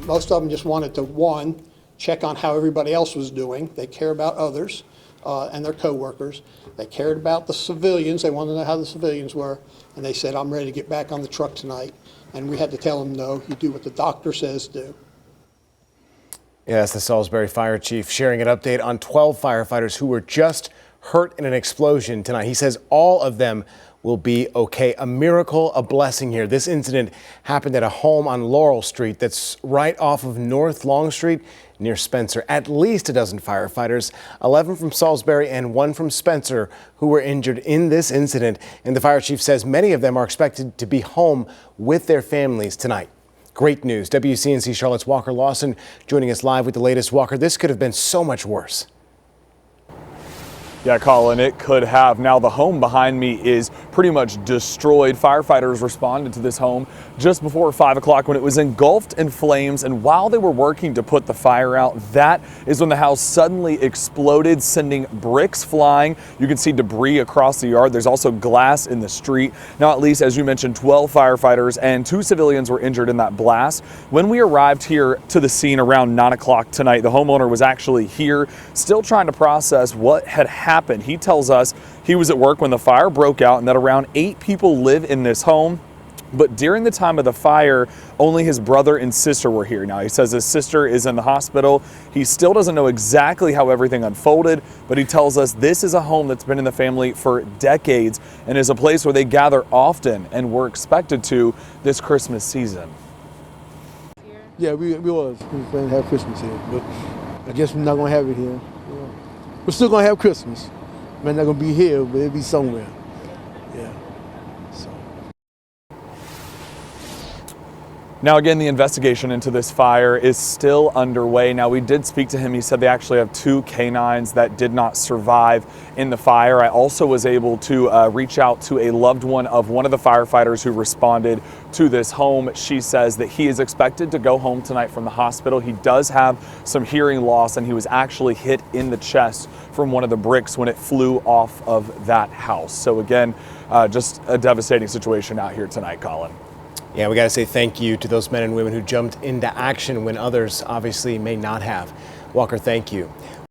most of them just wanted to, one, check on how everybody else was doing. They care about others and their coworkers. They cared about the civilians. They wanted to know how the civilians were. And they said, I'm ready to get back on the truck tonight. And we had to tell them, no, you do what the doctor says do. Yes, the Salisbury fire chief sharing an update on 12 firefighters who were just hurt in an explosion tonight. He says all of them will be okay. A miracle, a blessing here. This incident happened at a home on Laurel Street that's right off of North Long Street near Spencer. At least a dozen firefighters, 11 from Salisbury and 1 from Spencer, who were injured in this incident. And the fire chief says many of them are expected to be home with their families tonight. Great news. WCNC Charlotte's Walker Lawson joining us live with the latest. Walker, this could have been so much worse. Yeah, Colin, it could have. Now the home behind me is pretty much destroyed. Firefighters responded to this home just before 5 o'clock when it was engulfed in flames. And while they were working to put the fire out, that is when the house suddenly exploded, sending bricks flying. You can see debris across the yard. There's also glass in the street. Now, at least, as you mentioned, 12 firefighters and 2 civilians were injured in that blast. When we arrived here to the scene around 9 o'clock tonight, the homeowner was actually here, still trying to process what had happened. He tells us he was at work when the fire broke out and that around 8 people live in this home. But during the time of the fire, only his brother and sister were here. Now, he says his sister is in the hospital. He still doesn't know exactly how everything unfolded, but he tells us this is a home that's been in the family for decades and is a place where they gather often and were expected to this Christmas season. Yeah, we was going to have Christmas here, but I guess we're not going to have it here. We're still going to have Christmas. We're not going to be here, but it'll be somewhere. Yeah. So. Now, again, the investigation into this fire is still underway. Now, we did speak to him. He said they actually have 2 canines that did not survive in the fire. I also was able to reach out to a loved one of one of the firefighters who responded to this home. She says that he is expected to go home tonight from the hospital. He does have some hearing loss, and he was actually hit in the chest from one of the bricks when it flew off of that house. So again, just a devastating situation out here tonight, Colin. Yeah, we got to say thank you to those men and women who jumped into action when others obviously may not have. Walker, thank you.